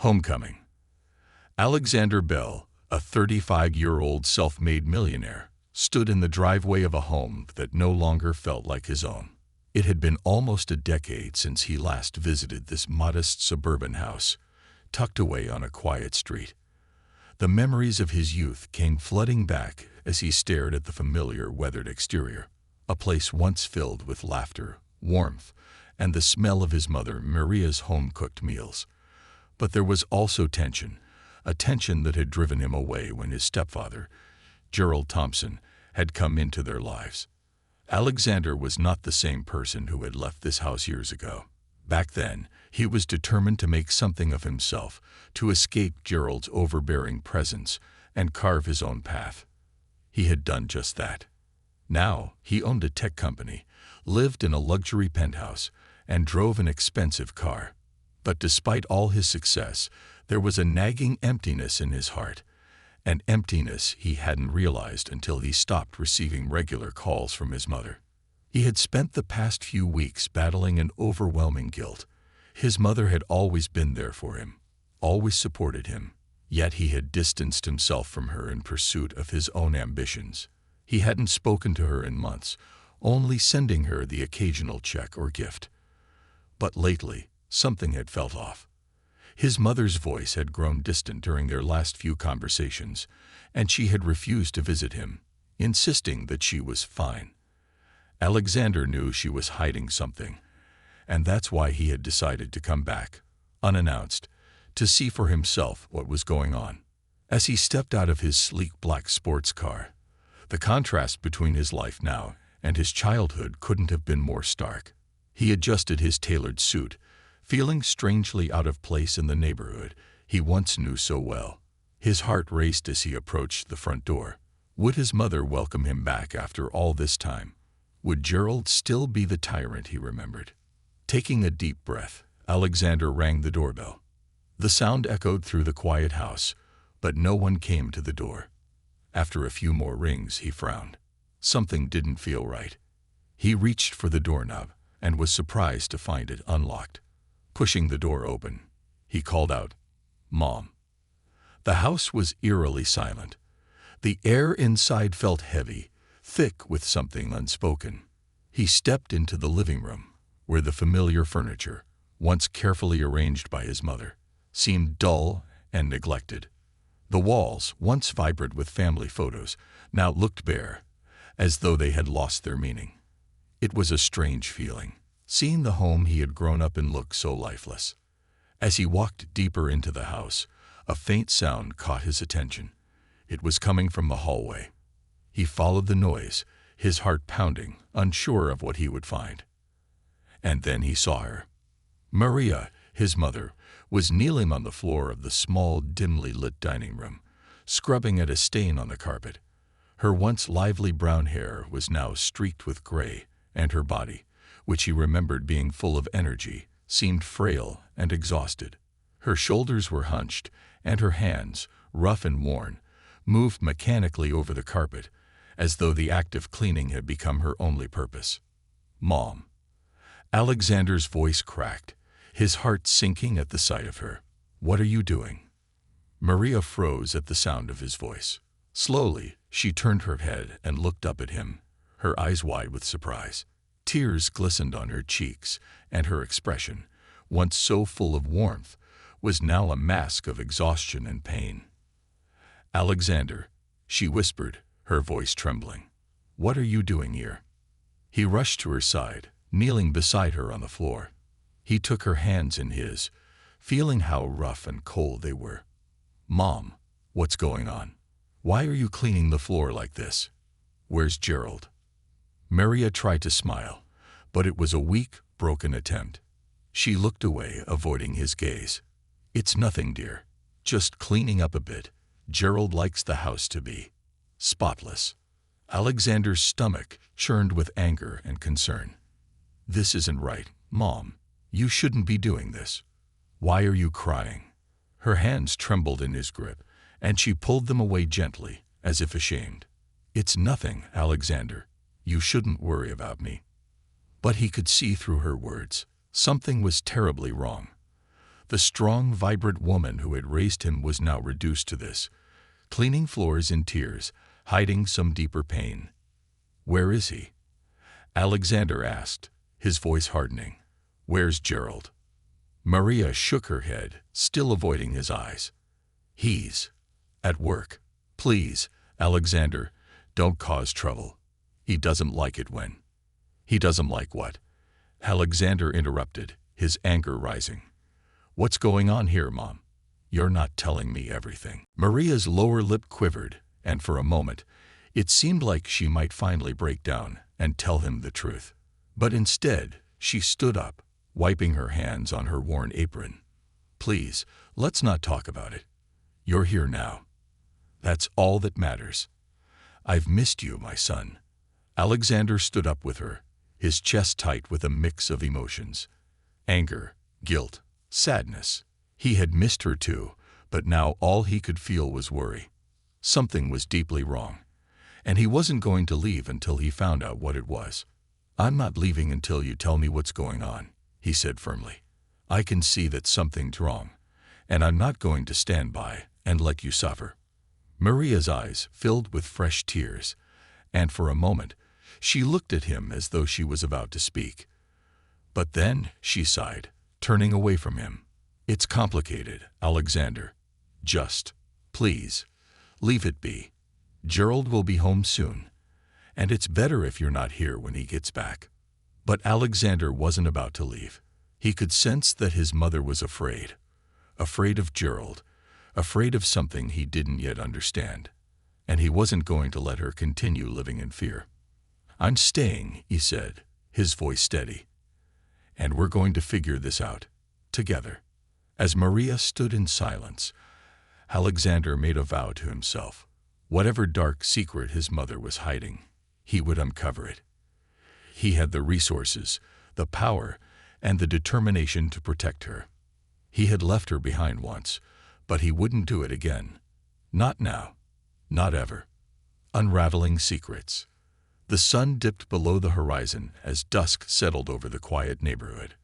Homecoming. Alexander Bell, a 35-year-old self-made millionaire, stood in the driveway of a home that no longer felt like his own. It had been almost a decade since he last visited this modest suburban house, tucked away on a quiet street. The memories of his youth came flooding back as he stared at the familiar weathered exterior, a place once filled with laughter, warmth, and the smell of his mother Maria's home-cooked meals. But there was also tension, a tension that had driven him away when his stepfather, Gerald Thompson, had come into their lives. Alexander was not the same person who had left this house years ago. Back then, he was determined to make something of himself, to escape Gerald's overbearing presence and carve his own path. He had done just that. Now, he owned a tech company, lived in a luxury penthouse, and drove an expensive car. But despite all his success, there was a nagging emptiness in his heart, an emptiness he hadn't realized until he stopped receiving regular calls from his mother. He had spent the past few weeks battling an overwhelming guilt. His mother had always been there for him, always supported him, yet he had distanced himself from her in pursuit of his own ambitions. He hadn't spoken to her in months, only sending her the occasional check or gift. But lately, something had felt off. His mother's voice had grown distant during their last few conversations, and she had refused to visit him, insisting that she was fine. Alexander knew she was hiding something, and that's why he had decided to come back, unannounced, to see for himself what was going on. As he stepped out of his sleek black sports car, the contrast between his life now and his childhood couldn't have been more stark. He adjusted his tailored suit, feeling strangely out of place in the neighborhood he once knew so well. His heart raced as he approached the front door. Would his mother welcome him back after all this time? Would Gerald still be the tyrant he remembered? Taking a deep breath, Alexander rang the doorbell. The sound echoed through the quiet house, but no one came to the door. After a few more rings, he frowned. Something didn't feel right. He reached for the doorknob and was surprised to find it unlocked. Pushing the door open, he called out, "Mom." The house was eerily silent. The air inside felt heavy, thick with something unspoken. He stepped into the living room, where the familiar furniture, once carefully arranged by his mother, seemed dull and neglected. The walls, once vibrant with family photos, now looked bare, as though they had lost their meaning. It was a strange feeling, seeing the home he had grown up in look so lifeless. As he walked deeper into the house, a faint sound caught his attention. It was coming from the hallway. He followed the noise, his heart pounding, unsure of what he would find. And then he saw her. Maria, his mother, was kneeling on the floor of the small, dimly lit dining room, scrubbing at a stain on the carpet. Her once lively brown hair was now streaked with gray, and her body, which he remembered being full of energy, seemed frail and exhausted. Her shoulders were hunched, and her hands, rough and worn, moved mechanically over the carpet, as though the act of cleaning had become her only purpose. "Mom." Alexander's voice cracked, his heart sinking at the sight of her. "What are you doing?" Maria froze at the sound of his voice. Slowly, she turned her head and looked up at him, her eyes wide with surprise. Tears glistened on her cheeks, and her expression, once so full of warmth, was now a mask of exhaustion and pain. "Alexander," she whispered, her voice trembling. "What are you doing here?" He rushed to her side, kneeling beside her on the floor. He took her hands in his, feeling how rough and cold they were. "Mom, what's going on? Why are you cleaning the floor like this? Where's Gerald?" Maria tried to smile, but it was a weak, broken attempt. She looked away, avoiding his gaze. "It's nothing, dear. Just cleaning up a bit. Gerald likes the house to be spotless." Alexander's stomach churned with anger and concern. "This isn't right, Mom. You shouldn't be doing this. Why are you crying?" Her hands trembled in his grip, and she pulled them away gently, as if ashamed. "It's nothing, Alexander. You shouldn't worry about me." But he could see through her words. Something was terribly wrong. The strong, vibrant woman who had raised him was now reduced to this, cleaning floors in tears, hiding some deeper pain. "Where is he?" Alexander asked, his voice hardening. "Where's Gerald?" Maria shook her head, still avoiding his eyes. "He's at work. Please, Alexander, don't cause trouble. He doesn't like it when—" "He doesn't like what?" Alexander interrupted, his anger rising. "What's going on here, Mom? You're not telling me everything." Maria's lower lip quivered, and for a moment, it seemed like she might finally break down and tell him the truth. But instead, she stood up, wiping her hands on her worn apron. "Please, let's not talk about it. You're here now. That's all that matters. I've missed you, my son." Alexander stood up with her, his chest tight with a mix of emotions. Anger, guilt, sadness. He had missed her too, but now all he could feel was worry. Something was deeply wrong, and he wasn't going to leave until he found out what it was. "I'm not leaving until you tell me what's going on," he said firmly. "I can see that something's wrong, and I'm not going to stand by and let you suffer." Maria's eyes filled with fresh tears, and for a moment, she looked at him as though she was about to speak. But then she sighed, turning away from him. "It's complicated, Alexander. Just, please, leave it be. Gerald will be home soon, and it's better if you're not here when he gets back." But Alexander wasn't about to leave. He could sense that his mother was afraid. Afraid of Gerald, afraid of something he didn't yet understand. And he wasn't going to let her continue living in fear. "I'm staying," he said, his voice steady. "And we're going to figure this out, together." As Maria stood in silence, Alexander made a vow to himself. Whatever dark secret his mother was hiding, he would uncover it. He had the resources, the power, and the determination to protect her. He had left her behind once, but he wouldn't do it again. Not now. Not ever. Unraveling secrets. The sun dipped below the horizon as dusk settled over the quiet neighborhood.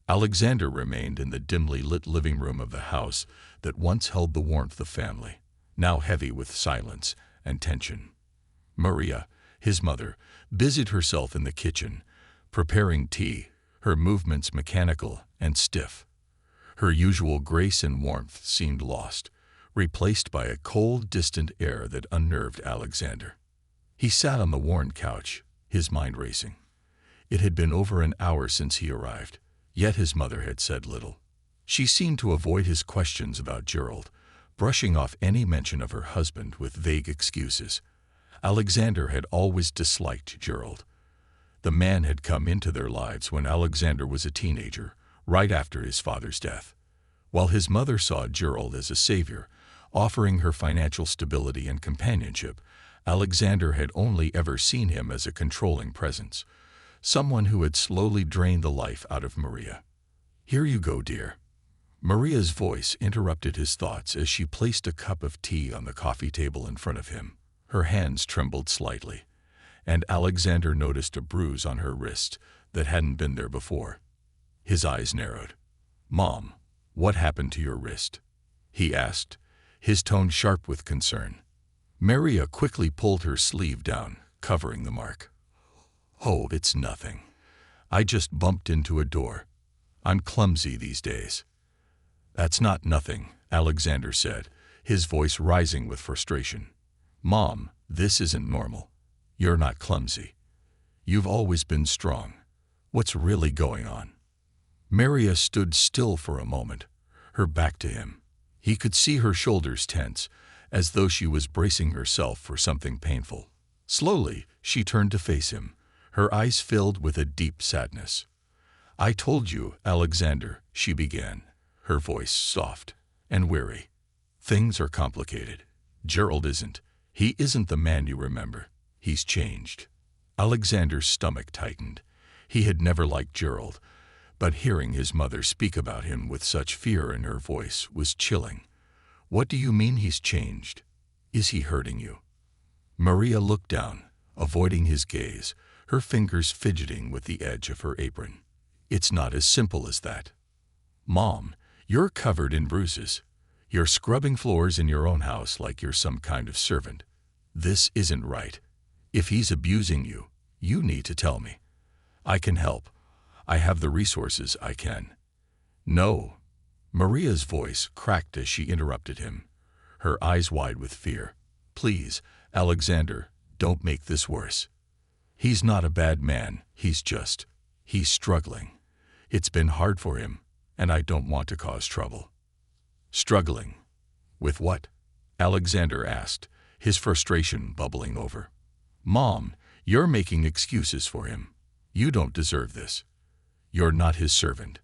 Alexander remained in the dimly lit living room of the house that once held the warmth of family, now heavy with silence and tension. Maria, his mother, busied herself in the kitchen, preparing tea, her movements mechanical and stiff. Her usual grace and warmth seemed lost, replaced by a cold, distant air that unnerved Alexander. He sat on the worn couch, his mind racing. It had been over an hour since he arrived, yet his mother had said little. She seemed to avoid his questions about Gerald, brushing off any mention of her husband with vague excuses. Alexander had always disliked Gerald. The man had come into their lives when Alexander was a teenager, right after his father's death. While his mother saw Gerald as a savior, offering her financial stability and companionship, Alexander had only ever seen him as a controlling presence, someone who had slowly drained the life out of Maria. "Here you go, dear." Maria's voice interrupted his thoughts as she placed a cup of tea on the coffee table in front of him. Her hands trembled slightly, and Alexander noticed a bruise on her wrist that hadn't been there before. His eyes narrowed. "Mom, what happened to your wrist?" he asked, his tone sharp with concern. Maria quickly pulled her sleeve down, covering the mark. "Oh, it's nothing. I just bumped into a door. I'm clumsy these days." "That's not nothing," Alexander said, his voice rising with frustration. "Mom, this isn't normal. You're not clumsy. You've always been strong. What's really going on?" Maria stood still for a moment, her back to him. He could see her shoulders tense, as though she was bracing herself for something painful. Slowly, she turned to face him, her eyes filled with a deep sadness. "I told you, Alexander," she began, her voice soft and weary. "Things are complicated. Gerald isn't. He isn't the man you remember. He's changed." Alexander's stomach tightened. He had never liked Gerald, but hearing his mother speak about him with such fear in her voice was chilling. "What do you mean he's changed? Is he hurting you?" Maria looked down, avoiding his gaze, her fingers fidgeting with the edge of her apron. "It's not as simple as that. Mom, You're covered in bruises. You're scrubbing floors in your own house like you're some kind of servant. This isn't right. If he's abusing you, you need to tell me. I can help. I have the resources I can. No. Maria's voice cracked as she interrupted him, her eyes wide with fear. Please, Alexander, don't make this worse. He's not a bad man, he's struggling. It's been hard for him, and I don't want to cause trouble. Struggling? With what? Alexander asked, his frustration bubbling over. Mom, you're making excuses for him. You don't deserve this. You're not his servant.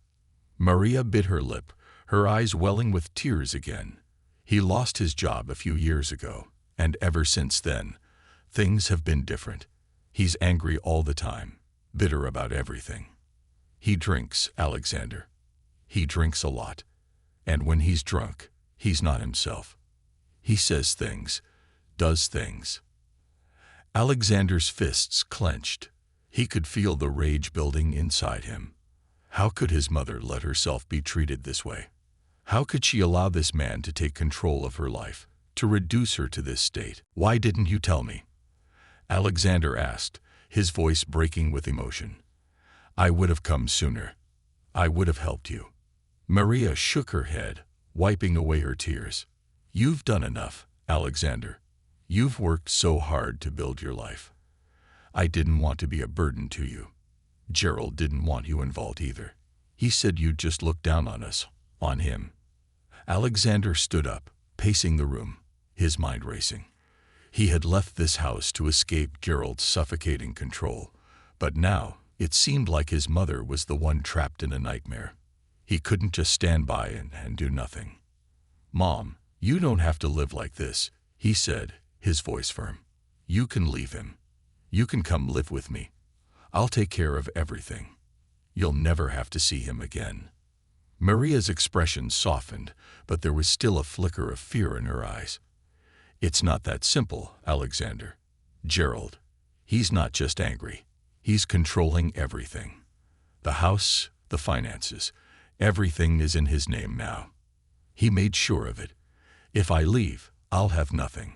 Maria bit her lip, her eyes welling with tears again. He lost his job a few years ago, and ever since then, things have been different. He's angry all the time, bitter about everything. He drinks, Alexander. He drinks a lot. And when he's drunk, he's not himself. He says things, does things. Alexander's fists clenched. He could feel the rage building inside him. How could his mother let herself be treated this way? How could she allow this man to take control of her life, to reduce her to this state? Why didn't you tell me? Alexander asked, his voice breaking with emotion. I would have come sooner. I would have helped you. Maria shook her head, wiping away her tears. You've done enough, Alexander. You've worked so hard to build your life. I didn't want to be a burden to you. Gerald didn't want you involved either. He said you'd just look down on us, on him. Alexander stood up, pacing the room, his mind racing. He had left this house to escape Gerald's suffocating control, but now it seemed like his mother was the one trapped in a nightmare. He couldn't just stand by and do nothing. Mom, you don't have to live like this, he said, his voice firm. You can leave him. You can come live with me. I'll take care of everything. You'll never have to see him again. Maria's expression softened, but there was still a flicker of fear in her eyes. It's not that simple, Alexander. Gerald, he's not just angry. He's controlling everything. The house, the finances, everything is in his name now. He made sure of it. If I leave, I'll have nothing.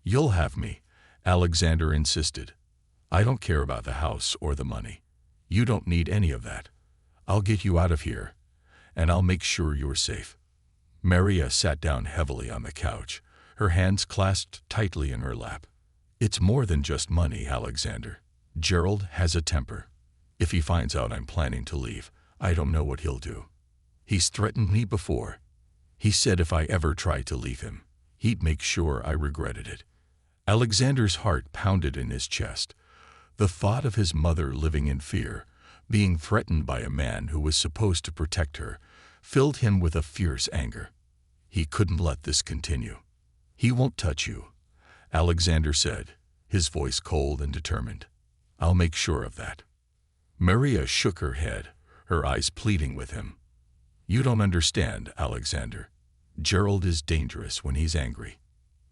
You'll have me, Alexander insisted. I don't care about the house or the money. You don't need any of that. I'll get you out of here, and I'll make sure you're safe. Maria sat down heavily on the couch, her hands clasped tightly in her lap. It's more than just money, Alexander. Gerald has a temper. If he finds out I'm planning to leave, I don't know what he'll do. He's threatened me before. He said if I ever tried to leave him, he'd make sure I regretted it. Alexander's heart pounded in his chest. The thought of his mother living in fear, being threatened by a man who was supposed to protect her, filled him with a fierce anger. He couldn't let this continue. He won't touch you, Alexander said, his voice cold and determined. I'll make sure of that. Maria shook her head, her eyes pleading with him. You don't understand, Alexander. Gerald is dangerous when he's angry.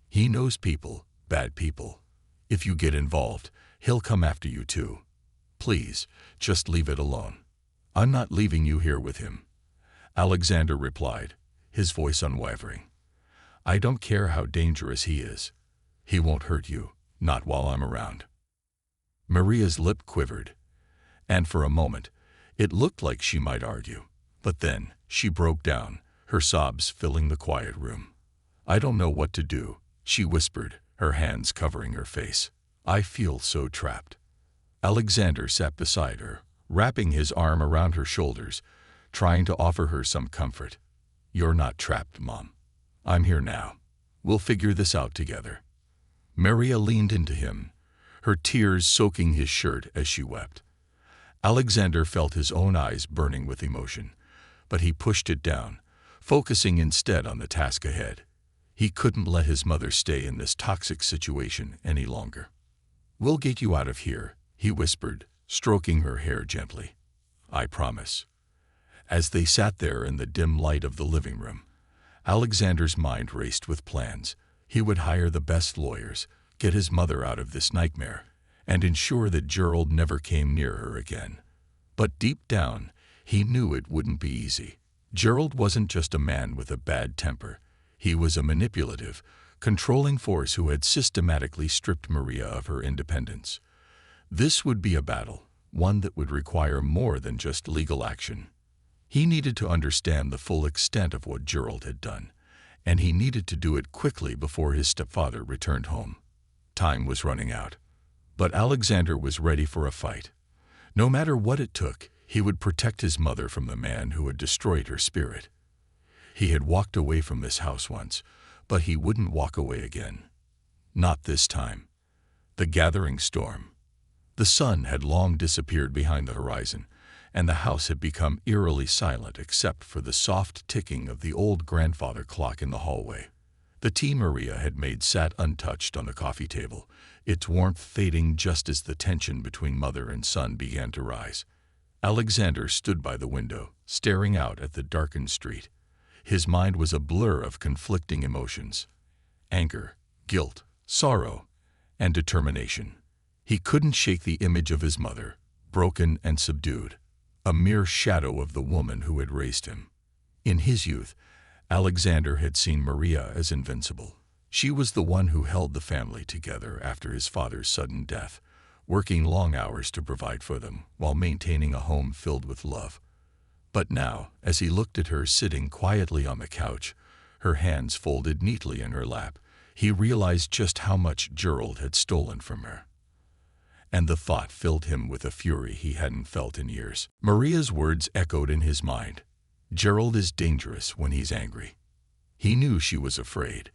He knows people, bad people. If you get involved, he'll come after you too. Please, just leave it alone. I'm not leaving you here with him. Alexander replied, his voice unwavering. I don't care how dangerous he is. He won't hurt you, not while I'm around. Maria's lip quivered, and for a moment, it looked like she might argue. But then, she broke down, her sobs filling the quiet room. I don't know what to do, she whispered, her hands covering her face. I feel so trapped. Alexander sat beside her, wrapping his arm around her shoulders, trying to offer her some comfort. You're not trapped, Mom. I'm here now. We'll figure this out together. Maria leaned into him, her tears soaking his shirt as she wept. Alexander felt his own eyes burning with emotion, but he pushed it down, focusing instead on the task ahead. He couldn't let his mother stay in this toxic situation any longer. We'll get you out of here, he whispered, stroking her hair gently. I promise. As they sat there in the dim light of the living room, Alexander's mind raced with plans. He would hire the best lawyers, get his mother out of this nightmare, and ensure that Gerald never came near her again. But deep down, he knew it wouldn't be easy. Gerald wasn't just a man with a bad temper. He was a manipulative, controlling force who had systematically stripped Maria of her independence. This would be a battle, one that would require more than just legal action. He needed to understand the full extent of what Gerald had done, and he needed to do it quickly before his stepfather returned home. Time was running out. But Alexander was ready for a fight. No matter what it took, he would protect his mother from the man who had destroyed her spirit. He had walked away from this house once, but he wouldn't walk away again. Not this time. The gathering storm. The sun had long disappeared behind the horizon, and the house had become eerily silent except for the soft ticking of the old grandfather clock in the hallway. The tea Maria had made sat untouched on the coffee table, its warmth fading just as the tension between mother and son began to rise. Alexander stood by the window, staring out at the darkened street. His mind was a blur of conflicting emotions: anger, guilt, sorrow, and determination. He couldn't shake the image of his mother, broken and subdued, a mere shadow of the woman who had raised him. In his youth, Alexander had seen Maria as invincible. She was the one who held the family together after his father's sudden death, working long hours to provide for them while maintaining a home filled with love. But now, as he looked at her sitting quietly on the couch, her hands folded neatly in her lap, he realized just how much Gerald had stolen from her. And the thought filled him with a fury he hadn't felt in years. Maria's words echoed in his mind. Gerald is dangerous when he's angry. He knew she was afraid,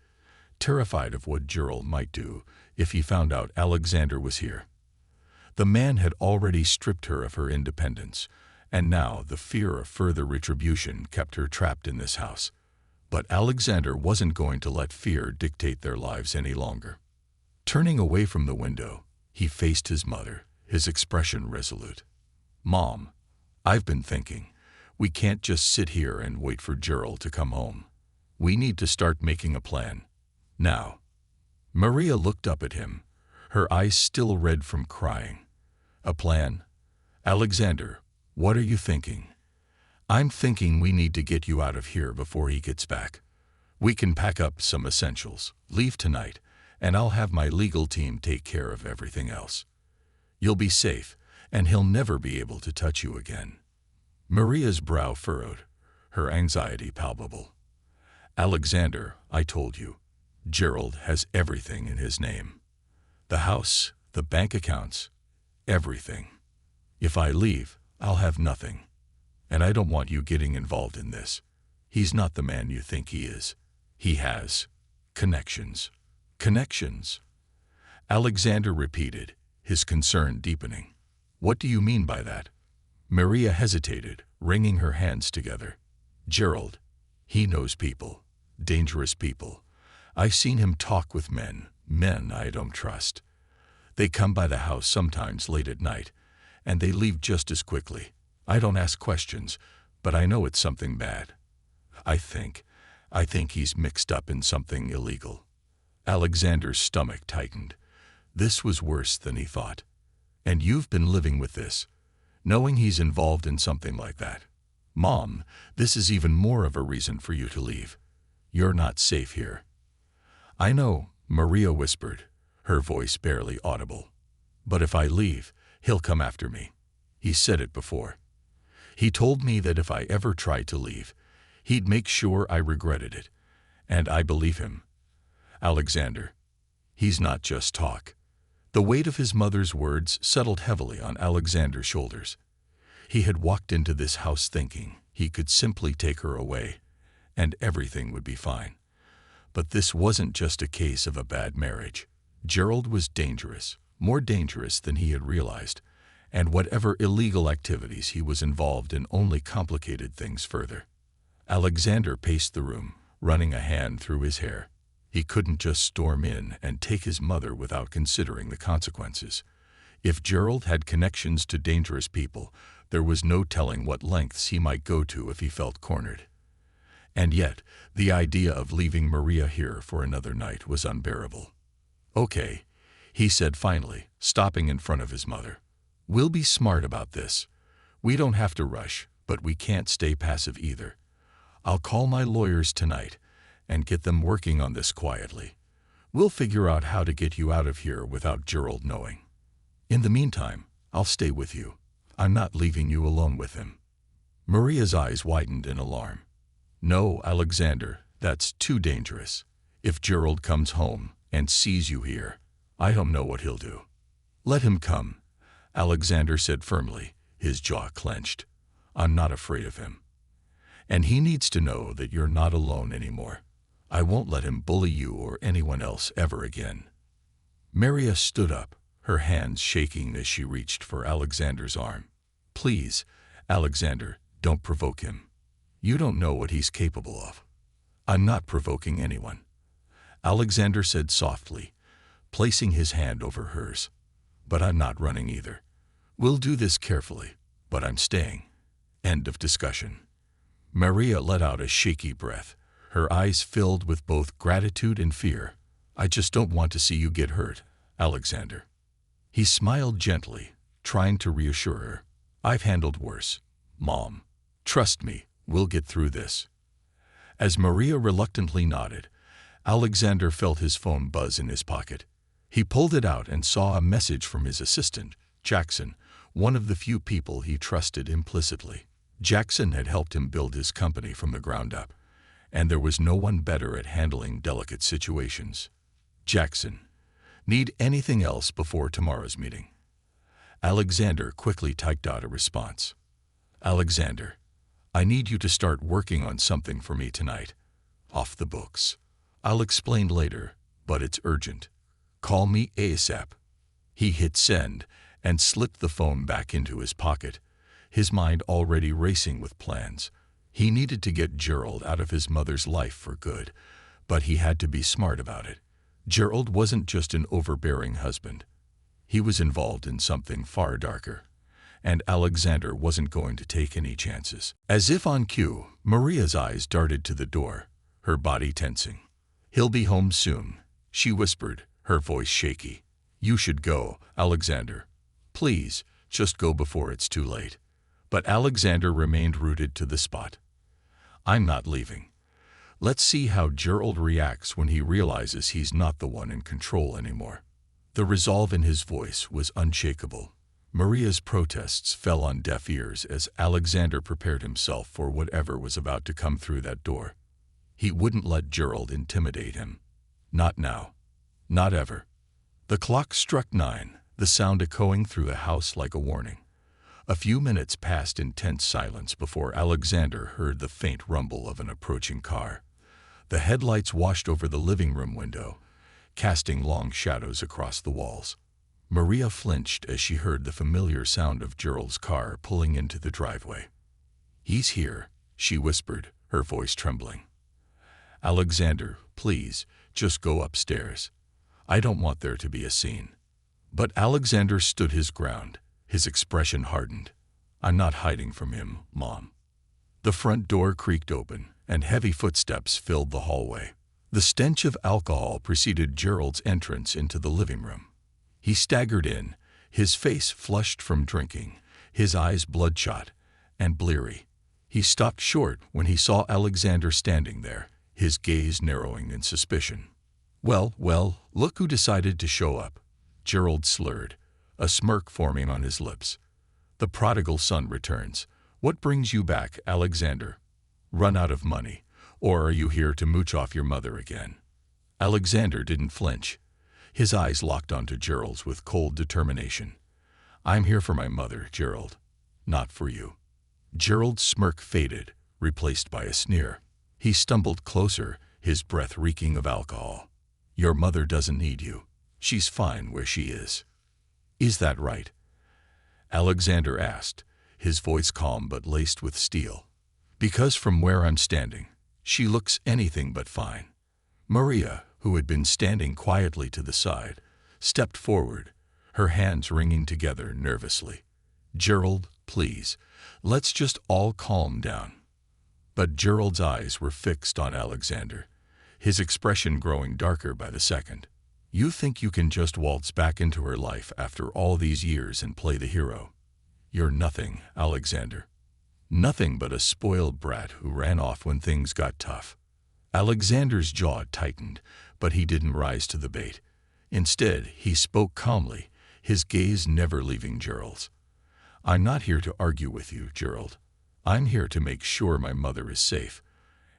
terrified of what Gerald might do if he found out Alexander was here. The man had already stripped her of her independence, and now the fear of further retribution kept her trapped in this house. But Alexander wasn't going to let fear dictate their lives any longer. Turning away from the window, he faced his mother, his expression resolute. "Mom, I've been thinking. We can't just sit here and wait for Gerald to come home. We need to start making a plan. Now." Maria looked up at him, her eyes still red from crying. "A plan? Alexander, what are you thinking?" "I'm thinking we need to get you out of here before he gets back. We can pack up some essentials, leave tonight, and I'll have my legal team take care of everything else. You'll be safe, and he'll never be able to touch you again." Maria's brow furrowed, her anxiety palpable. "Alexander, I told you, Gerald has everything in his name. The house, the bank accounts, everything. If I leave, I'll have nothing. And I don't want you getting involved in this. He's not the man you think he is. He has connections." "Connections?" Alexander repeated, his concern deepening. "What do you mean by that?" Maria hesitated, wringing her hands together. "Gerald, he knows people, dangerous people. I've seen him talk with men I don't trust. They come by the house sometimes late at night, and they leave just as quickly. I don't ask questions, but I know it's something bad. I think he's mixed up in something illegal." Alexander's stomach tightened. This was worse than he thought. "And you've been living with this, knowing he's involved in something like that. Mom, this is even more of a reason for you to leave. You're not safe here." "I know," Maria whispered, her voice barely audible. "But if I leave, he'll come after me. He said it before. He told me that if I ever tried to leave, he'd make sure I regretted it. And I believe him. Alexander, he's not just talk." The weight of his mother's words settled heavily on Alexander's shoulders. He had walked into this house thinking he could simply take her away, and everything would be fine. But this wasn't just a case of a bad marriage. Gerald was dangerous, more dangerous than he had realized, and whatever illegal activities he was involved in only complicated things further. Alexander paced the room, running a hand through his hair. He couldn't just storm in and take his mother without considering the consequences. If Gerald had connections to dangerous people, there was no telling what lengths he might go to if he felt cornered. And yet, the idea of leaving Maria here for another night was unbearable. "Okay," he said finally, stopping in front of his mother. "We'll be smart about this. We don't have to rush, but we can't stay passive either. I'll call my lawyers tonight and get them working on this quietly. We'll figure out how to get you out of here without Gerald knowing. In the meantime, I'll stay with you. I'm not leaving you alone with him." Maria's eyes widened in alarm. "No, Alexander, that's too dangerous. If Gerald comes home and sees you here, I don't know what he'll do." "Let him come," Alexander said firmly, his jaw clenched. "I'm not afraid of him. And he needs to know that you're not alone anymore. I won't let him bully you or anyone else ever again." Maria stood up, her hands shaking as she reached for Alexander's arm. "Please, Alexander, don't provoke him. You don't know what he's capable of." "I'm not provoking anyone," Alexander said softly, placing his hand over hers. "But I'm not running either. We'll do this carefully, but I'm staying." End of discussion. Maria let out a shaky breath, her eyes filled with both gratitude and fear. "I just don't want to see you get hurt, Alexander." He smiled gently, trying to reassure her. "I've handled worse, Mom. Trust me, we'll get through this." As Maria reluctantly nodded, Alexander felt his phone buzz in his pocket. He pulled it out and saw a message from his assistant, Jackson, one of the few people he trusted implicitly. Jackson had helped him build his company from the ground up, and there was no one better at handling delicate situations. "Jackson, need anything else before tomorrow's meeting?" Alexander quickly typed out a response. "Alexander, I need you to start working on something for me tonight. Off the books. I'll explain later, but it's urgent. Call me ASAP." He hit send and slipped the phone back into his pocket, his mind already racing with plans. He needed to get Gerald out of his mother's life for good, but he had to be smart about it. Gerald wasn't just an overbearing husband. He was involved in something far darker, and Alexander wasn't going to take any chances. As if on cue, Maria's eyes darted to the door, her body tensing. "He'll be home soon," she whispered, her voice shaky. "You should go, Alexander. Please, just go before it's too late." But Alexander remained rooted to the spot. "I'm not leaving. Let's see how Gerald reacts when he realizes he's not the one in control anymore." The resolve in his voice was unshakable. Maria's protests fell on deaf ears as Alexander prepared himself for whatever was about to come through that door. He wouldn't let Gerald intimidate him. Not now. Not ever. The clock struck 9, the sound echoing through the house like a warning. A few minutes passed in tense silence before Alexander heard the faint rumble of an approaching car. The headlights washed over the living room window, casting long shadows across the walls. Maria flinched as she heard the familiar sound of Gerald's car pulling into the driveway. "He's here," she whispered, her voice trembling. "Alexander, please, just go upstairs. I don't want there to be a scene." But Alexander stood his ground, his expression hardened. "I'm not hiding from him, Mom." The front door creaked open, and heavy footsteps filled the hallway. The stench of alcohol preceded Gerald's entrance into the living room. He staggered in, his face flushed from drinking, his eyes bloodshot and bleary. He stopped short when he saw Alexander standing there, his gaze narrowing in suspicion. Well, look who decided to show up," Gerald slurred, a smirk forming on his lips. "The prodigal son returns. What brings you back, Alexander? Run out of money, or are you here to mooch off your mother again?" Alexander didn't flinch. His eyes locked onto Gerald's with cold determination. "I'm here for my mother, Gerald, not for you." Gerald's smirk faded, replaced by a sneer. He stumbled closer, his breath reeking of alcohol. "Your mother doesn't need you. She's fine where she is." "Is that right?" Alexander asked, his voice calm but laced with steel. "Because from where I'm standing, she looks anything but fine." Maria, who had been standing quietly to the side, stepped forward, her hands wringing together nervously. "Gerald, please, let's just all calm down." But Gerald's eyes were fixed on Alexander, his expression growing darker by the second. "You think you can just waltz back into her life after all these years and play the hero? You're nothing, Alexander. Nothing but a spoiled brat who ran off when things got tough. Alexander's jaw tightened, but he didn't rise to the bait. Instead, he spoke calmly, his gaze never leaving Gerald's. I'm not here to argue with you, Gerald. I'm here to make sure my mother is safe.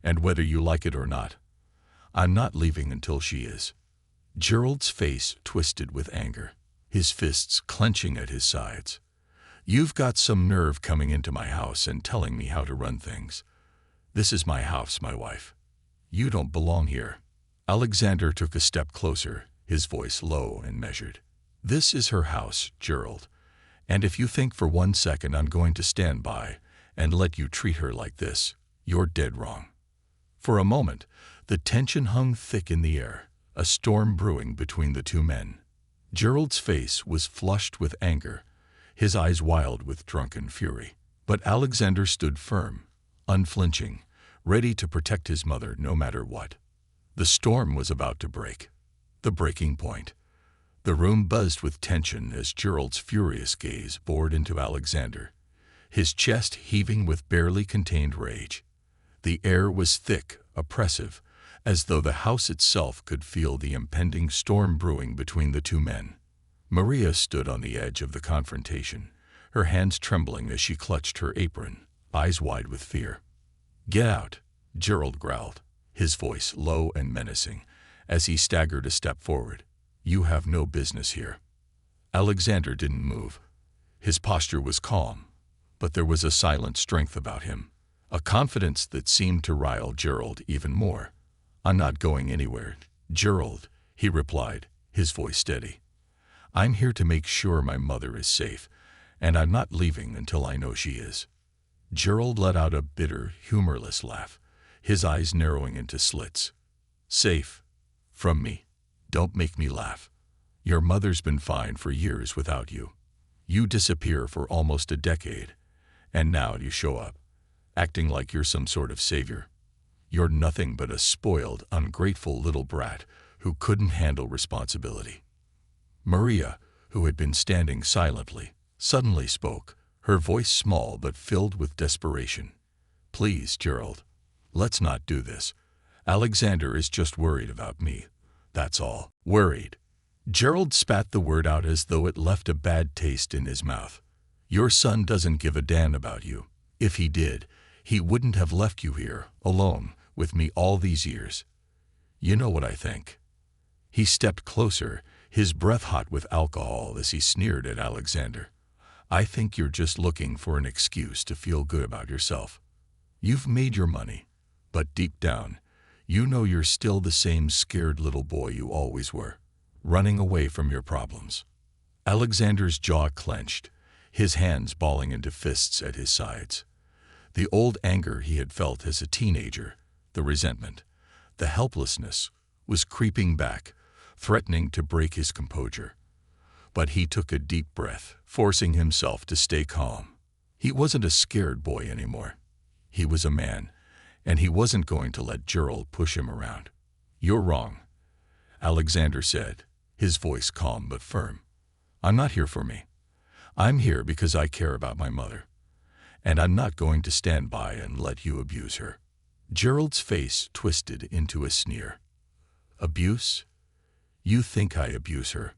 And whether you like it or not, I'm not leaving until she is. Gerald's face twisted with anger, his fists clenching at his sides. You've got some nerve coming into my house and telling me how to run things. This is my house, my wife. You don't belong here. Alexander took a step closer, his voice low and measured. This is her house, Gerald. And if you think for 1 second I'm going to stand by and let you treat her like this, you're dead wrong. For a moment, the tension hung thick in the air, a storm brewing between the two men. Gerald's face was flushed with anger, his eyes wild with drunken fury. But Alexander stood firm, unflinching, ready to protect his mother no matter what. The storm was about to break. The breaking point. The room buzzed with tension as Gerald's furious gaze bored into Alexander, his chest heaving with barely contained rage. The air was thick, oppressive, as though the house itself could feel the impending storm brewing between the two men. Maria stood on the edge of the confrontation, her hands trembling as she clutched her apron, eyes wide with fear. "Get out," Gerald growled, his voice low and menacing, as he staggered a step forward. "You have no business here." Alexander didn't move. His posture was calm, but there was a silent strength about him, a confidence that seemed to rile Gerald even more. "I'm not going anywhere, Gerald," he replied, his voice steady. "I'm here to make sure my mother is safe, and I'm not leaving until I know she is." Gerald let out a bitter, humorless laugh, his eyes narrowing into slits. "Safe? From me? Don't make me laugh. Your mother's been fine for years without you. You disappear for almost a decade, and now you show up, acting like you're some sort of savior. You're nothing but a spoiled, ungrateful little brat who couldn't handle responsibility." Maria, who had been standing silently, suddenly spoke, her voice small but filled with desperation. "Please, Gerald, let's not do this. Alexander is just worried about me. That's all. Worried." Gerald spat the word out as though it left a bad taste in his mouth. "Your son doesn't give a damn about you. If he did, he wouldn't have left you here, alone, with me all these years. You know what I think." He stepped closer, his breath hot with alcohol as he sneered at Alexander. "I think you're just looking for an excuse to feel good about yourself. You've made your money, but deep down, you know you're still the same scared little boy you always were, running away from your problems." Alexander's jaw clenched, his hands balling into fists at his sides. The old anger he had felt as a teenager, the resentment, the helplessness, was creeping back, threatening to break his composure. But he took a deep breath, forcing himself to stay calm. He wasn't a scared boy anymore. He was a man, and he wasn't going to let Gerald push him around. "You're wrong," Alexander said, his voice calm but firm. "I'm not here for me. I'm here because I care about my mother, and I'm not going to stand by and let you abuse her." Gerald's face twisted into a sneer. "Abuse? You think I abuse her?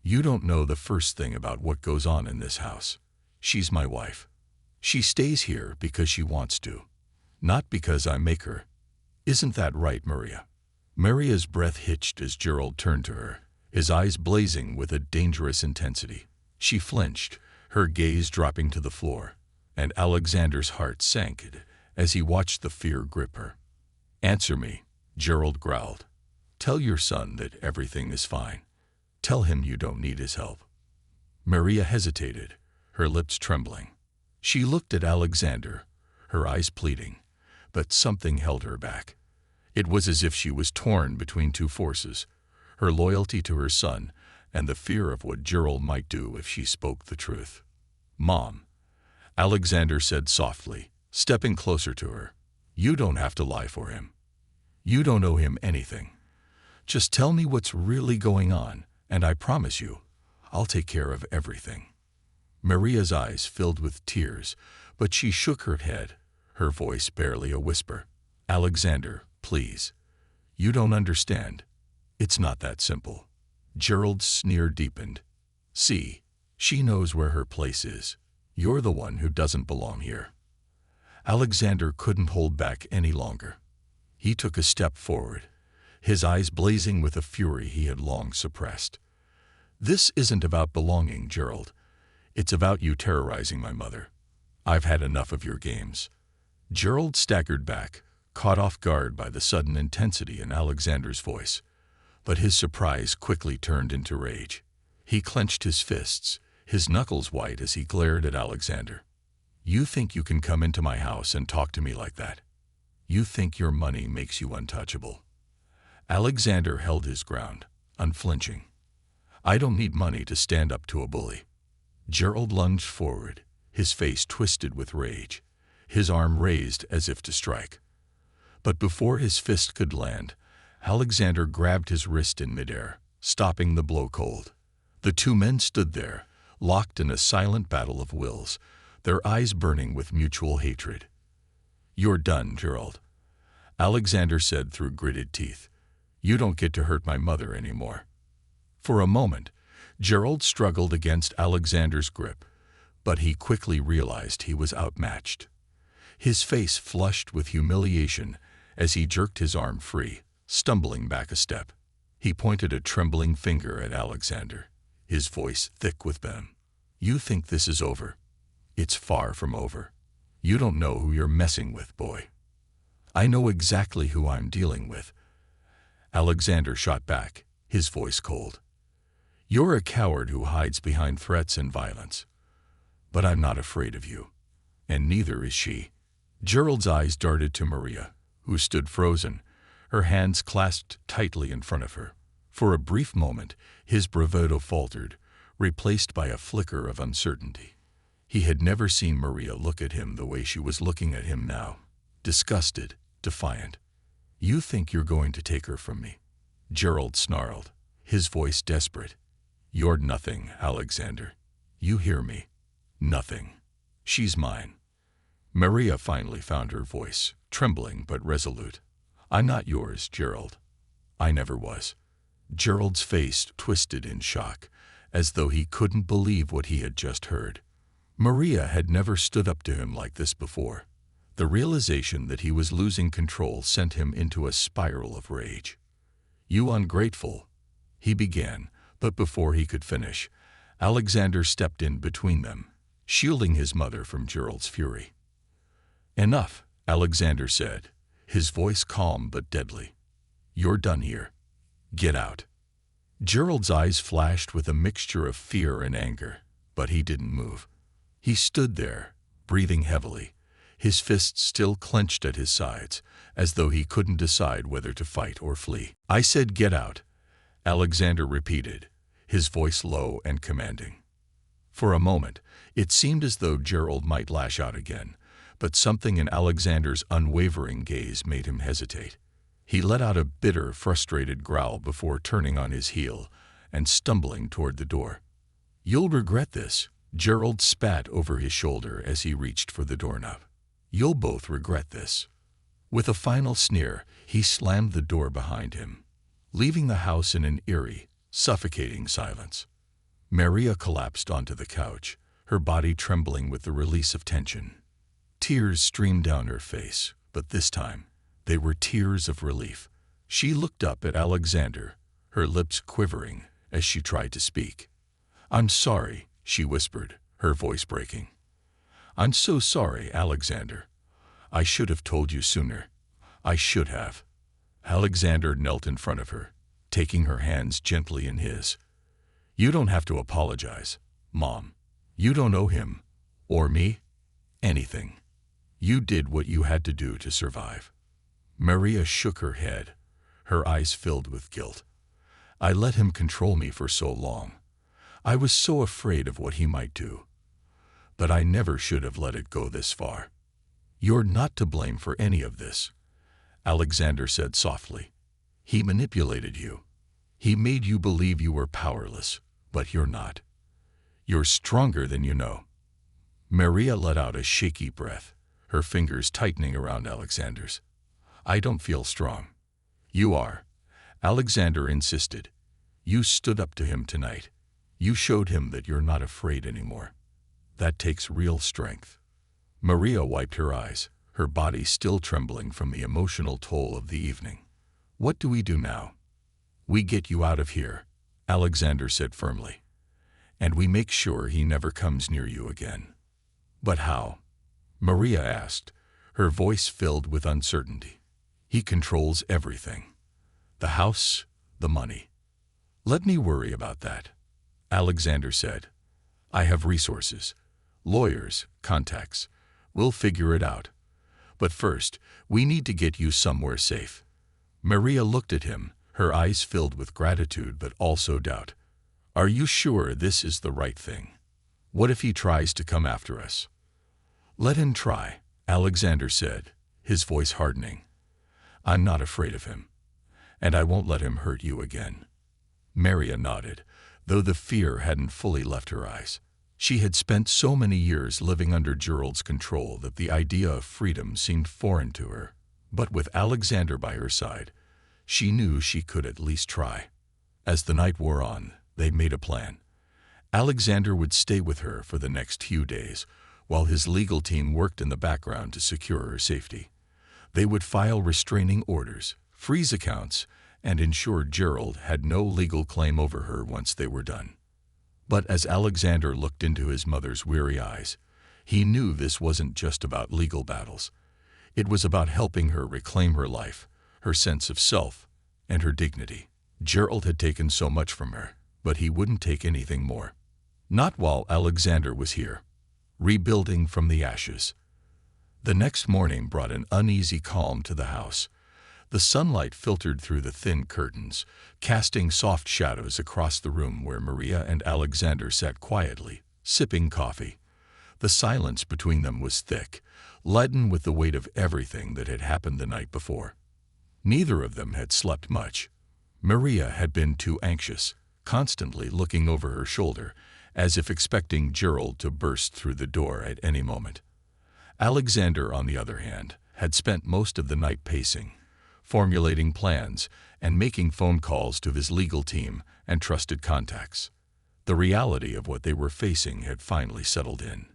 You don't know the first thing about what goes on in this house. She's my wife. She stays here because she wants to, not because I make her. Isn't that right, Maria?" Maria's breath hitched as Gerald turned to her, his eyes blazing with a dangerous intensity. She flinched, her gaze dropping to the floor, and Alexander's heart sank as he watched the fear grip her. "Answer me," Gerald growled. "Tell your son that everything is fine. Tell him you don't need his help." Maria hesitated, her lips trembling. She looked at Alexander, her eyes pleading, but something held her back. It was as if she was torn between two forces, her loyalty to her son and the fear of what Gerald might do if she spoke the truth. "Mom," Alexander said softly, stepping closer to her, "you don't have to lie for him. You don't owe him anything. Just tell me what's really going on, and I promise you, I'll take care of everything." Maria's eyes filled with tears, But she shook her head, her voice barely a whisper. "Alexander, please. You don't understand. It's not that simple." Gerald's sneer deepened. "See, she knows where her place is. You're the one who doesn't belong here." Alexander couldn't hold back any longer. He took a step forward, his eyes blazing with a fury he had long suppressed. "This isn't about belonging, Gerald. It's about you terrorizing my mother. I've had enough of your games." Gerald staggered back, caught off guard by the sudden intensity in Alexander's voice. But his surprise quickly turned into rage. He clenched his fists, his knuckles white as he glared at Alexander. "You think you can come into my house and talk to me like that? You think your money makes you untouchable?" Alexander held his ground, unflinching. "I don't need money to stand up to a bully." Gerald lunged forward, his face twisted with rage, his arm raised as if to strike. But before his fist could land, Alexander grabbed his wrist in midair, stopping the blow cold. The two men stood there, locked in a silent battle of wills, their eyes burning with mutual hatred. "You're done, Gerald," Alexander said through gritted teeth. "You don't get to hurt my mother anymore." For a moment, Gerald struggled against Alexander's grip, but he quickly realized he was outmatched. His face flushed with humiliation as he jerked his arm free, stumbling back a step. He pointed a trembling finger at Alexander, his voice thick with venom. "You think this is over? It's far from over. You don't know who you're messing with, boy." "I know exactly who I'm dealing with," Alexander shot back, his voice cold. "You're a coward who hides behind threats and violence. But I'm not afraid of you, and neither is she." Gerald's eyes darted to Maria, who stood frozen, her hands clasped tightly in front of her. For a brief moment, his bravado faltered, replaced by a flicker of uncertainty. He had never seen Maria look at him the way she was looking at him now, disgusted, defiant. "You think you're going to take her from me?" Gerald snarled, his voice desperate. "You're nothing, Alexander. You hear me? Nothing. She's mine." Maria finally found her voice, trembling but resolute. "I'm not yours, Gerald. I never was." Gerald's face twisted in shock, as though he couldn't believe what he had just heard. Maria had never stood up to him like this before. The realization that he was losing control sent him into a spiral of rage. "You ungrateful," he began, but before he could finish, Alexander stepped in between them, shielding his mother from Gerald's fury. "Enough," Alexander said, his voice calm but deadly. "You're done here. Get out." Gerald's eyes flashed with a mixture of fear and anger, but he didn't move. He stood there, breathing heavily, his fists still clenched at his sides, as though he couldn't decide whether to fight or flee. "I said get out," Alexander repeated, his voice low and commanding. For a moment, it seemed as though Gerald might lash out again, but something in Alexander's unwavering gaze made him hesitate. He let out a bitter, frustrated growl before turning on his heel and stumbling toward the door. "You'll regret this," Gerald spat over his shoulder as he reached for the doorknob. "You'll both regret this." With a final sneer, he slammed the door behind him, leaving the house in an eerie, suffocating silence. Maria collapsed onto the couch, her body trembling with the release of tension. Tears streamed down her face, but this time, they were tears of relief. She looked up at Alexander, her lips quivering as she tried to speak. "I'm sorry," she whispered, her voice breaking. "I'm so sorry, Alexander. I should have told you sooner. I should have." Alexander knelt in front of her, taking her hands gently in his. "You don't have to apologize, Mom. You don't owe him, or me, anything. You did what you had to do to survive." Maria shook her head, her eyes filled with guilt. "I let him control me for so long. I was so afraid of what he might do. But I never should have let it go this far." "You're not to blame for any of this," Alexander said softly. "He manipulated you. He made you believe you were powerless, but you're not. You're stronger than you know." Maria let out a shaky breath, her fingers tightening around Alexander's. I don't feel strong. You are, Alexander insisted. You stood up to him tonight. You showed him that you're not afraid anymore. That takes real strength. Maria wiped her eyes, her body still trembling from the emotional toll of the evening. What do we do now? We get you out of here, Alexander said firmly. And we make sure he never comes near you again. But how? Maria asked, her voice filled with uncertainty. He controls everything. The house, the money. Let me worry about that, Alexander said. I have resources, lawyers, contacts. We'll figure it out. But first, we need to get you somewhere safe. Maria looked at him, her eyes filled with gratitude but also doubt. Are you sure this is the right thing? What if he tries to come after us? Let him try, Alexander said, his voice hardening. I'm not afraid of him, and I won't let him hurt you again. Maria nodded, though the fear hadn't fully left her eyes. She had spent so many years living under Gerald's control that the idea of freedom seemed foreign to her. But with Alexander by her side, she knew she could at least try. As the night wore on, they made a plan. Alexander would stay with her for the next few days, while his legal team worked in the background to secure her safety. They would file restraining orders, freeze accounts, and ensure Gerald had no legal claim over her once they were done. But as Alexander looked into his mother's weary eyes, he knew this wasn't just about legal battles. It was about helping her reclaim her life, her sense of self, and her dignity. Gerald had taken so much from her, but he wouldn't take anything more. Not while Alexander was here, rebuilding from the ashes. The next morning brought an uneasy calm to the house. The sunlight filtered through the thin curtains, casting soft shadows across the room where Maria and Alexander sat quietly, sipping coffee. The silence between them was thick, leaden with the weight of everything that had happened the night before. Neither of them had slept much. Maria had been too anxious, constantly looking over her shoulder, as if expecting Gerald to burst through the door at any moment. Alexander, on the other hand, had spent most of the night pacing, formulating plans, and making phone calls to his legal team and trusted contacts. The reality of what they were facing had finally settled in.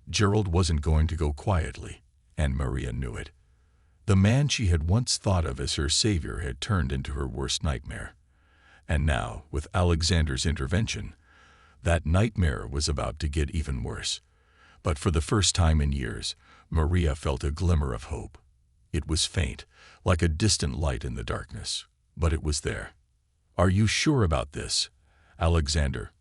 Gerald wasn't going to go quietly, and Maria knew it. The man she had once thought of as her savior had turned into her worst nightmare. And now, with Alexander's intervention, that nightmare was about to get even worse. But for the first time in years, Maria felt a glimmer of hope. It was faint, like a distant light in the darkness, but it was there. Are you sure about this, Alexander?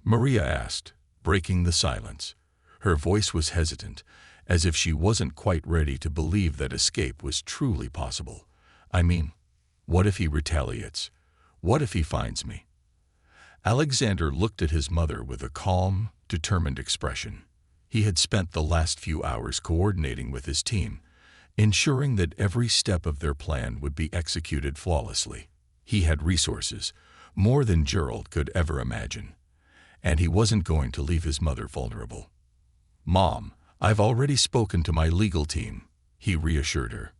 Maria asked, breaking the silence. Her voice was hesitant, as if she wasn't quite ready to believe that escape was truly possible. I mean, what if he retaliates? What if he finds me? Alexander looked at his mother with a calm, determined expression. He had spent the last few hours coordinating with his team, ensuring that every step of their plan would be executed flawlessly. He had resources, more than Gerald could ever imagine, and he wasn't going to leave his mother vulnerable. Mom, I've already spoken to my legal team, he reassured her.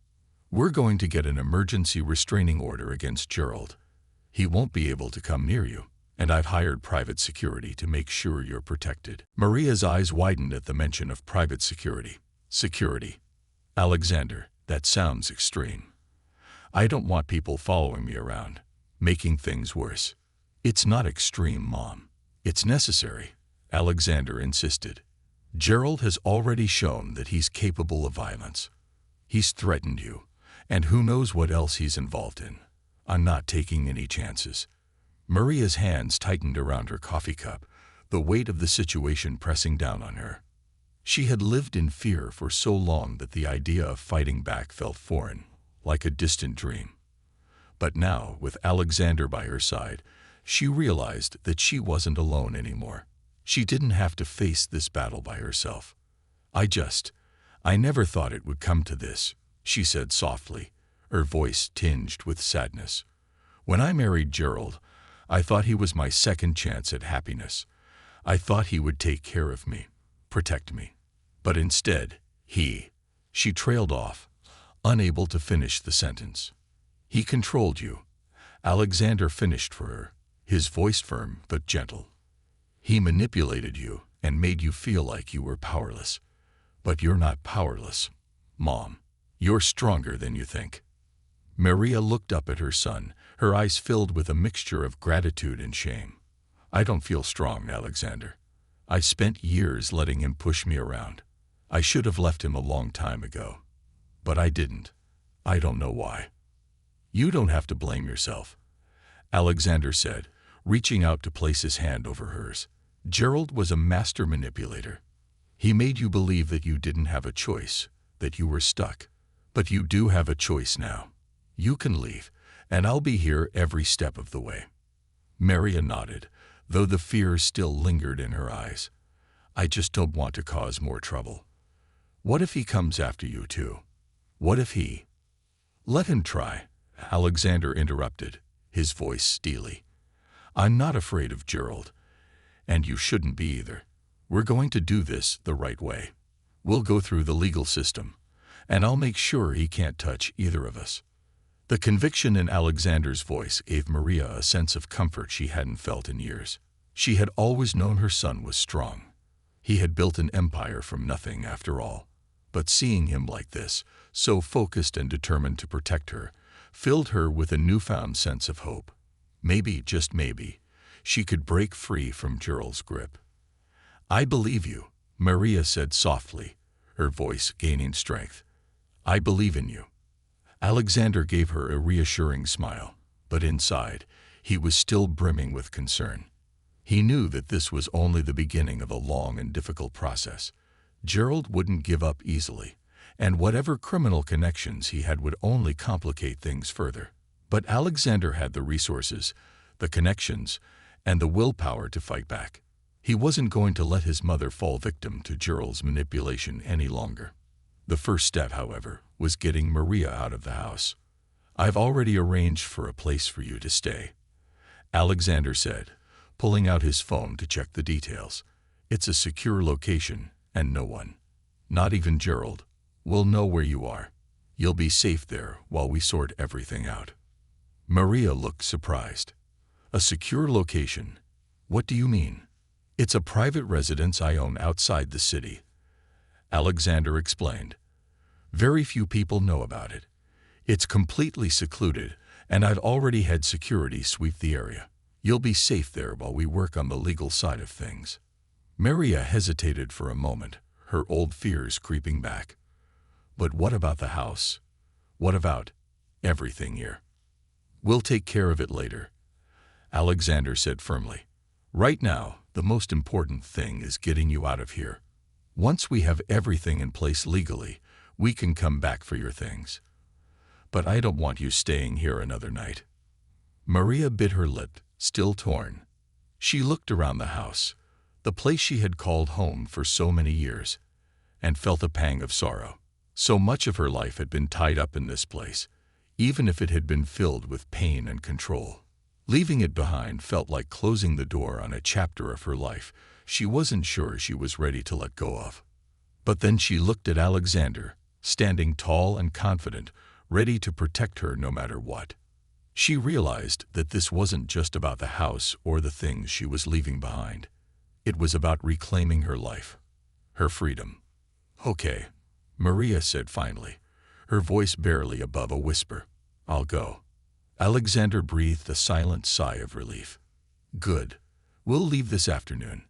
We're going to get an emergency restraining order against Gerald. He won't be able to come near you, and I've hired private security to make sure you're protected. Maria's eyes widened at the mention of private security. Security. Alexander, that sounds extreme. I don't want people following me around, making things worse. It's not extreme, Mom. It's necessary, Alexander insisted. Gerald has already shown that he's capable of violence. He's threatened you, and who knows what else he's involved in. I'm not taking any chances. Maria's hands tightened around her coffee cup, the weight of the situation pressing down on her. She had lived in fear for so long that the idea of fighting back felt foreign, like a distant dream. But now, with Alexander by her side, she realized that she wasn't alone anymore. She didn't have to face this battle by herself. I never thought it would come to this, she said softly, her voice tinged with sadness. When I married Gerald, I thought he was my second chance at happiness. I thought he would take care of me, protect me. But instead, she trailed off, unable to finish the sentence. He controlled you. Alexander finished for her, his voice firm but gentle. He manipulated you and made you feel like you were powerless. But you're not powerless, Mom. You're stronger than you think. Maria looked up at her son, her eyes filled with a mixture of gratitude and shame. I don't feel strong, Alexander. I spent years letting him push me around. I should have left him a long time ago. But I didn't. I don't know why. You don't have to blame yourself, Alexander said, reaching out to place his hand over hers. Gerald was a master manipulator. He made you believe that you didn't have a choice, that you were stuck. But you do have a choice now. You can leave, and I'll be here every step of the way. Maria nodded, though the fear still lingered in her eyes. I just don't want to cause more trouble. What if he comes after you too? What if he... Let him try, Alexander interrupted, his voice steely. I'm not afraid of Gerald, and you shouldn't be either. We're going to do this the right way. We'll go through the legal system, and I'll make sure he can't touch either of us. The conviction in Alexander's voice gave Maria a sense of comfort she hadn't felt in years. She had always known her son was strong. He had built an empire from nothing after all. But seeing him like this, so focused and determined to protect her, filled her with a newfound sense of hope. Maybe, just maybe, she could break free from Gerald's grip. I believe you, Maria said softly, her voice gaining strength. I believe in you. Alexander gave her a reassuring smile, but inside, he was still brimming with concern. He knew that this was only the beginning of a long and difficult process. Gerald wouldn't give up easily, and whatever criminal connections he had would only complicate things further. But Alexander had the resources, the connections, and the willpower to fight back. He wasn't going to let his mother fall victim to Gerald's manipulation any longer. The first step, however, was getting Maria out of the house. I've already arranged for a place for you to stay, Alexander said, pulling out his phone to check the details. It's a secure location, and no one, not even Gerald, will know where you are. You'll be safe there while we sort everything out. Maria looked surprised. A secure location? What do you mean? It's a private residence I own outside the city, Alexander explained. Very few people know about it. It's completely secluded, and I've already had security sweep the area. You'll be safe there while we work on the legal side of things. Maria hesitated for a moment, her old fears creeping back. But what about the house? What about everything here? We'll take care of it later, Alexander said firmly. Right now, the most important thing is getting you out of here. Once we have everything in place legally, we can come back for your things. But I don't want you staying here another night. Maria bit her lip, still torn. She looked around the house, the place she had called home for so many years, and felt a pang of sorrow. So much of her life had been tied up in this place, even if it had been filled with pain and control. Leaving it behind felt like closing the door on a chapter of her life she wasn't sure she was ready to let go of. But then she looked at Alexander, standing tall and confident, ready to protect her no matter what. She realized that this wasn't just about the house or the things she was leaving behind. It was about reclaiming her life, her freedom. Okay, Maria said finally, her voice barely above a whisper. I'll go. Alexander breathed a silent sigh of relief. Good. We'll leave this afternoon.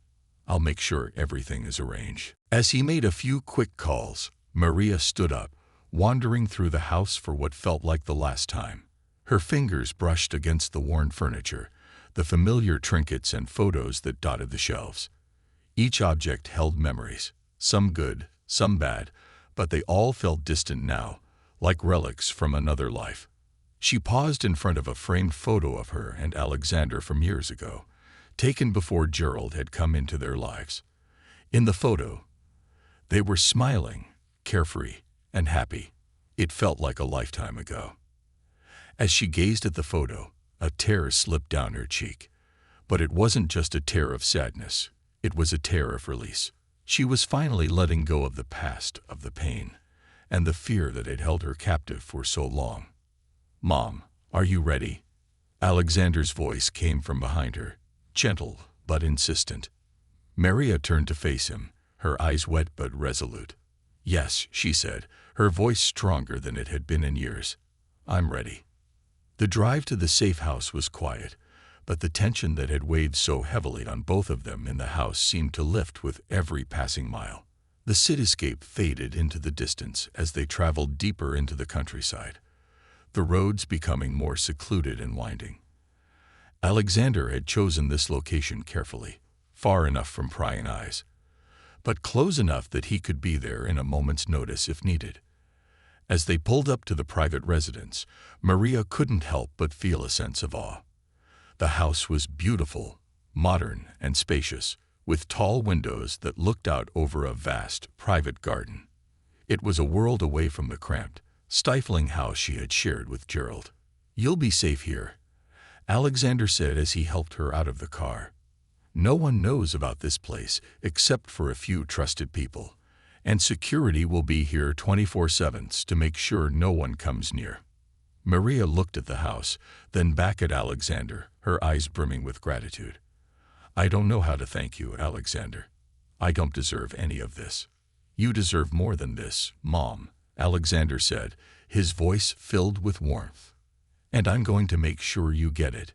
I'll make sure everything is arranged. As he made a few quick calls, Maria stood up, wandering through the house for what felt like the last time. Her fingers brushed against the worn furniture, the familiar trinkets and photos that dotted the shelves. Each object held memories, some good, some bad, but they all felt distant now, like relics from another life. She paused in front of a framed photo of her and Alexander from years ago, taken before Gerald had come into their lives. In the photo, they were smiling, carefree, and happy. It felt like a lifetime ago. As she gazed at the photo, a tear slipped down her cheek. But it wasn't just a tear of sadness. It was a tear of release. She was finally letting go of the past, of the pain, and the fear that had held her captive for so long. "Mom, are you ready?" Alexander's voice came from behind her, gentle but insistent. Maria turned to face him, her eyes wet but resolute. "Yes," she said, her voice stronger than it had been in years. "I'm ready." The drive to the safe house was quiet, but the tension that had weighed so heavily on both of them in the house seemed to lift with every passing mile. The cityscape faded into the distance as they traveled deeper into the countryside, the roads becoming more secluded and winding. Alexander had chosen this location carefully, far enough from prying eyes, but close enough that he could be there in a moment's notice if needed. As they pulled up to the private residence, Maria couldn't help but feel a sense of awe. The house was beautiful, modern, and spacious, with tall windows that looked out over a vast, private garden. It was a world away from the cramped, stifling house she had shared with Gerald. "You'll be safe here," Alexander said as he helped her out of the car. "No one knows about this place except for a few trusted people, and security will be here 24/7 to make sure no one comes near." Maria looked at the house, then back at Alexander, her eyes brimming with gratitude. "I don't know how to thank you, Alexander. I don't deserve any of this." "You deserve more than this, Mom," Alexander said, his voice filled with warmth. "And I'm going to make sure you get it."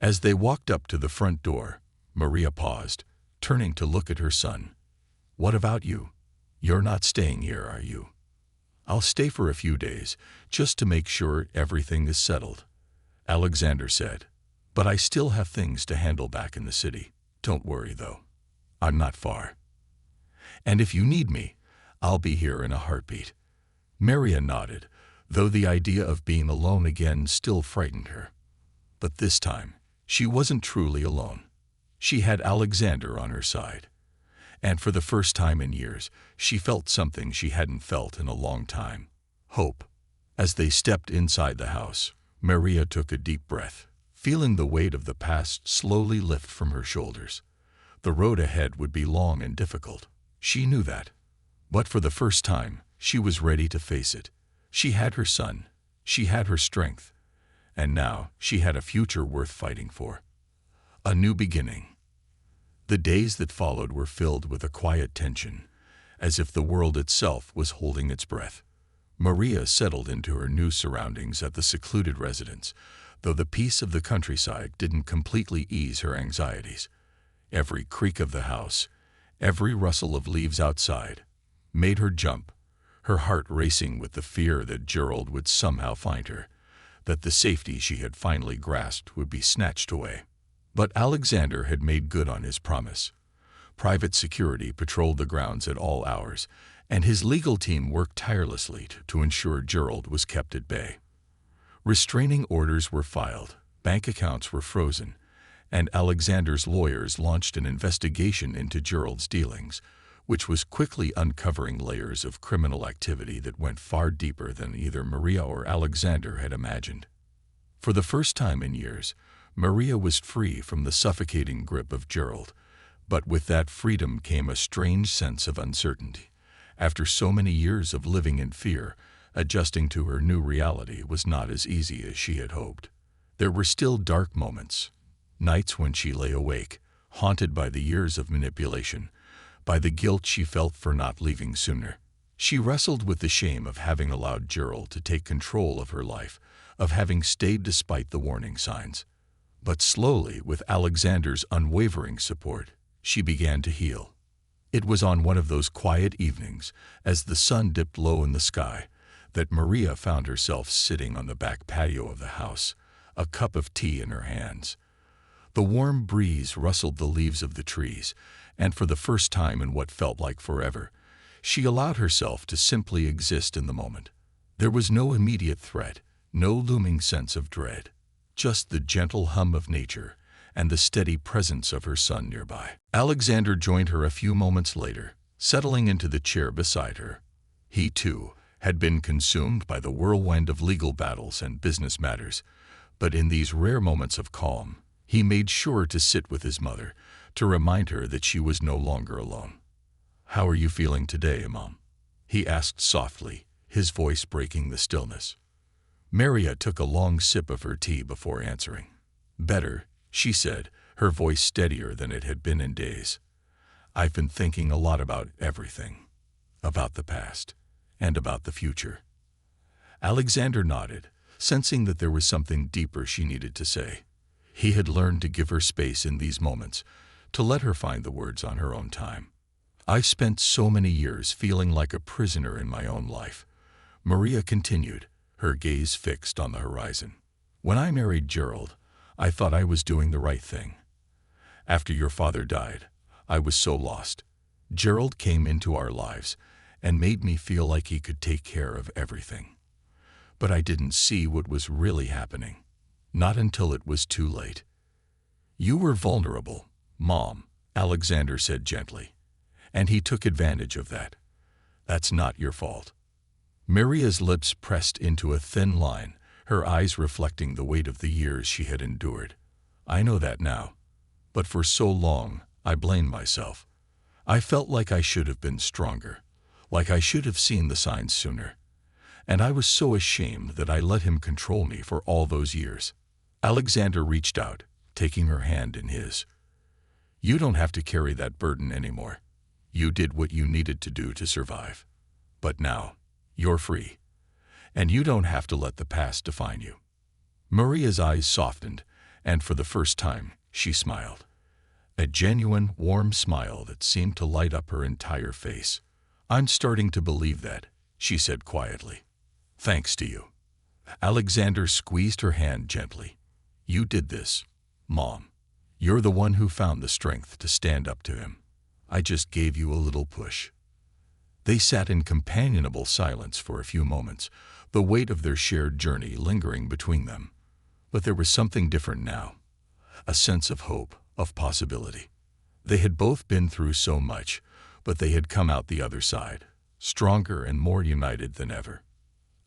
As they walked up to the front door, Maria paused, turning to look at her son. "What about you? You're not staying here, are you?" "I'll stay for a few days, just to make sure everything is settled," Alexander said. "But I still have things to handle back in the city. Don't worry, though. I'm not far. And if you need me, I'll be here in a heartbeat." Maria nodded, though the idea of being alone again still frightened her. But this time, she wasn't truly alone. She had Alexander on her side. And for the first time in years, she felt something she hadn't felt in a long time: hope. As they stepped inside the house, Maria took a deep breath, feeling the weight of the past slowly lift from her shoulders. The road ahead would be long and difficult. She knew that. But for the first time, she was ready to face it. She had her son. She had her strength. And now she had a future worth fighting for. A new beginning. The days that followed were filled with a quiet tension, as if the world itself was holding its breath. Maria settled into her new surroundings at the secluded residence, though the peace of the countryside didn't completely ease her anxieties. Every creak of the house, every rustle of leaves outside, made her jump, her heart racing with the fear that Gerald would somehow find her, that the safety she had finally grasped would be snatched away. But Alexander had made good on his promise. Private security patrolled the grounds at all hours, and his legal team worked tirelessly to ensure Gerald was kept at bay. Restraining orders were filed, bank accounts were frozen, and Alexander's lawyers launched an investigation into Gerald's dealings, which was quickly uncovering layers of criminal activity that went far deeper than either Maria or Alexander had imagined. For the first time in years, Maria was free from the suffocating grip of Gerald, but with that freedom came a strange sense of uncertainty. After so many years of living in fear, adjusting to her new reality was not as easy as she had hoped. There were still dark moments, nights when she lay awake, haunted by the years of manipulation, by the guilt she felt for not leaving sooner. She wrestled with the shame of having allowed Gerald to take control of her life, of having stayed despite the warning signs. But slowly, with Alexander's unwavering support, she began to heal. It was on one of those quiet evenings, as the sun dipped low in the sky, that Maria found herself sitting on the back patio of the house, a cup of tea in her hands. The warm breeze rustled the leaves of the trees, and for the first time in what felt like forever, she allowed herself to simply exist in the moment. There was no immediate threat, no looming sense of dread. Just the gentle hum of nature and the steady presence of her son nearby. Alexander joined her a few moments later, settling into the chair beside her. He, too, had been consumed by the whirlwind of legal battles and business matters, but in these rare moments of calm, he made sure to sit with his mother, to remind her that she was no longer alone. "How are you feeling today, Mom?" he asked softly, his voice breaking the stillness. Maria took a long sip of her tea before answering. "Better," she said, her voice steadier than it had been in days. "I've been thinking a lot about everything. About the past, and about the future." Alexander nodded, sensing that there was something deeper she needed to say. He had learned to give her space in these moments, to let her find the words on her own time. "I've spent so many years feeling like a prisoner in my own life," Maria continued, her gaze fixed on the horizon. "When I married Gerald, I thought I was doing the right thing. After your father died, I was so lost. Gerald came into our lives and made me feel like he could take care of everything. But I didn't see what was really happening. Not until it was too late." "You were vulnerable, Mom," Alexander said gently, "and he took advantage of that. That's not your fault." Maria's lips pressed into a thin line, her eyes reflecting the weight of the years she had endured. "I know that now, but for so long I blamed myself. I felt like I should have been stronger, like I should have seen the signs sooner. And I was so ashamed that I let him control me for all those years." Alexander reached out, taking her hand in his. "You don't have to carry that burden anymore. You did what you needed to do to survive. But now, you're free. And you don't have to let the past define you." Maria's eyes softened, and for the first time, she smiled. A genuine, warm smile that seemed to light up her entire face. "I'm starting to believe that," she said quietly. "Thanks to you." Alexander squeezed her hand gently. "You did this, Mom. You're the one who found the strength to stand up to him. I just gave you a little push." They sat in companionable silence for a few moments, the weight of their shared journey lingering between them. But there was something different now, a sense of hope, of possibility. They had both been through so much, but they had come out the other side, stronger and more united than ever.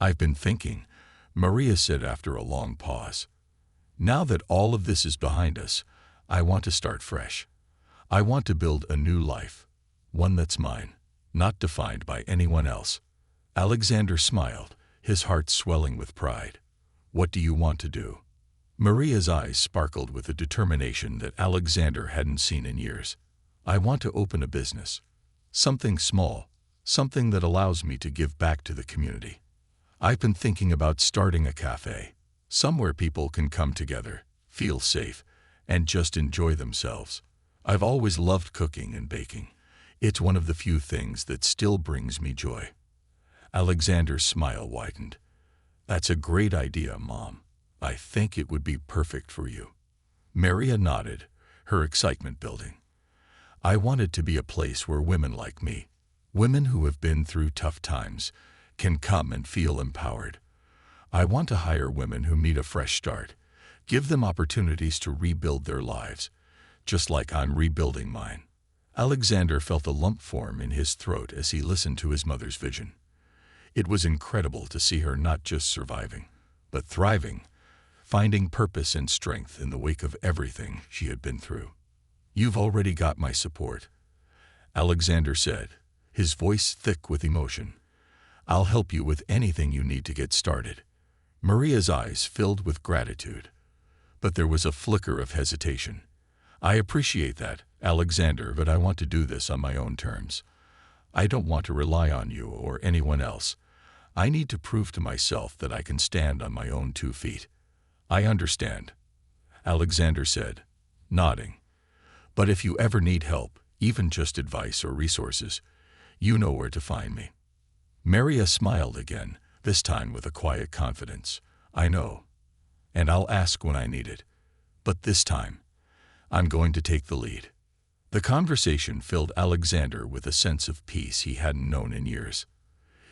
"I've been thinking," Maria said after a long pause. "Now that all of this is behind us, I want to start fresh. I want to build a new life, one that's mine, not defined by anyone else." Alexander smiled, his heart swelling with pride. "What do you want to do?" Maria's eyes sparkled with a determination that Alexander hadn't seen in years. "I want to open a business. Something small, something that allows me to give back to the community. I've been thinking about starting a cafe, somewhere people can come together, feel safe, and just enjoy themselves. I've always loved cooking and baking. It's one of the few things that still brings me joy." Alexander's smile widened. "That's a great idea, Mom. I think it would be perfect for you." Maria nodded, her excitement building. "I want it to be a place where women like me, women who have been through tough times, can come and feel empowered. I want to hire women who need a fresh start, give them opportunities to rebuild their lives, just like I'm rebuilding mine." Alexander felt a lump form in his throat as he listened to his mother's vision. It was incredible to see her not just surviving, but thriving, finding purpose and strength in the wake of everything she had been through. "You've already got my support," Alexander said, his voice thick with emotion. "I'll help you with anything you need to get started." Maria's eyes filled with gratitude, but there was a flicker of hesitation. "I appreciate that, Alexander, but I want to do this on my own terms. I don't want to rely on you or anyone else. I need to prove to myself that I can stand on my own 2 feet." "I understand," Alexander said, nodding. "But if you ever need help, even just advice or resources, you know where to find me." Maria smiled again, this time with a quiet confidence. "I know, and I'll ask when I need it. But this time, I'm going to take the lead." The conversation filled Alexander with a sense of peace he hadn't known in years.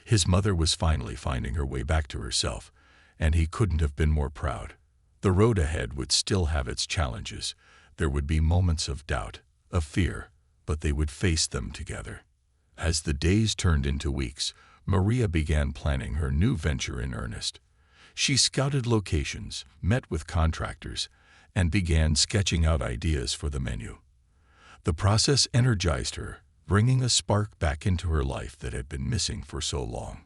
His mother was finally finding her way back to herself, and he couldn't have been more proud. The road ahead would still have its challenges. There would be moments of doubt, of fear, but they would face them together. As the days turned into weeks, Maria began planning her new venture in earnest. She scouted locations, met with contractors, and began sketching out ideas for the menu. The process energized her, bringing a spark back into her life that had been missing for so long.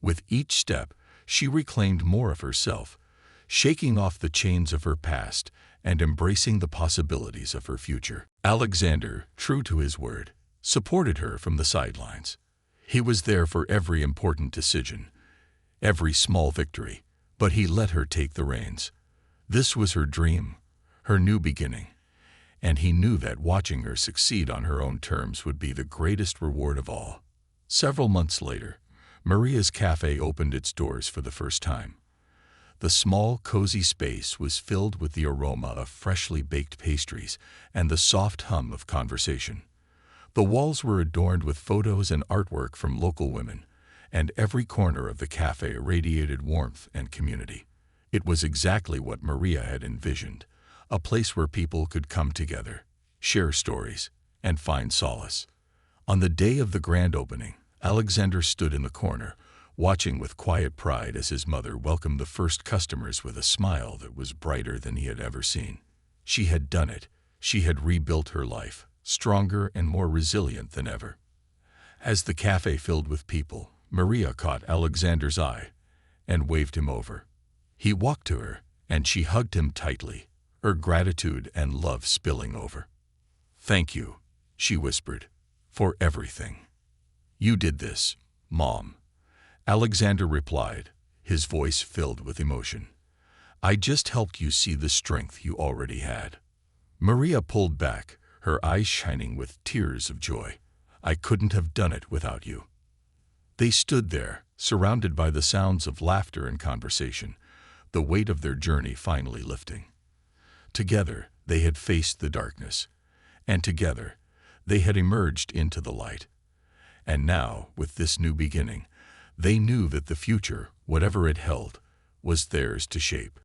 With each step, she reclaimed more of herself, shaking off the chains of her past and embracing the possibilities of her future. Alexander, true to his word, supported her from the sidelines. He was there for every important decision, every small victory, but he let her take the reins. This was her dream, her new beginning, and he knew that watching her succeed on her own terms would be the greatest reward of all. Several months later, Maria's cafe opened its doors for the first time. The small, cozy space was filled with the aroma of freshly baked pastries and the soft hum of conversation. The walls were adorned with photos and artwork from local women, and every corner of the cafe radiated warmth and community. It was exactly what Maria had envisioned, a place where people could come together, share stories, and find solace. On the day of the grand opening, Alexander stood in the corner, watching with quiet pride as his mother welcomed the first customers with a smile that was brighter than he had ever seen. She had done it. She had rebuilt her life, stronger and more resilient than ever. As the cafe filled with people, Maria caught Alexander's eye and waved him over. He walked to her, and she hugged him tightly, her gratitude and love spilling over. "Thank you," she whispered, "for everything. You did this, Mom." Alexander replied, his voice filled with emotion. "I just helped you see the strength you already had." Maria pulled back, her eyes shining with tears of joy. "I couldn't have done it without you." They stood there, surrounded by the sounds of laughter and conversation, the weight of their journey finally lifting. Together, they had faced the darkness, and together, they had emerged into the light. And now, with this new beginning, they knew that the future, whatever it held, was theirs to shape.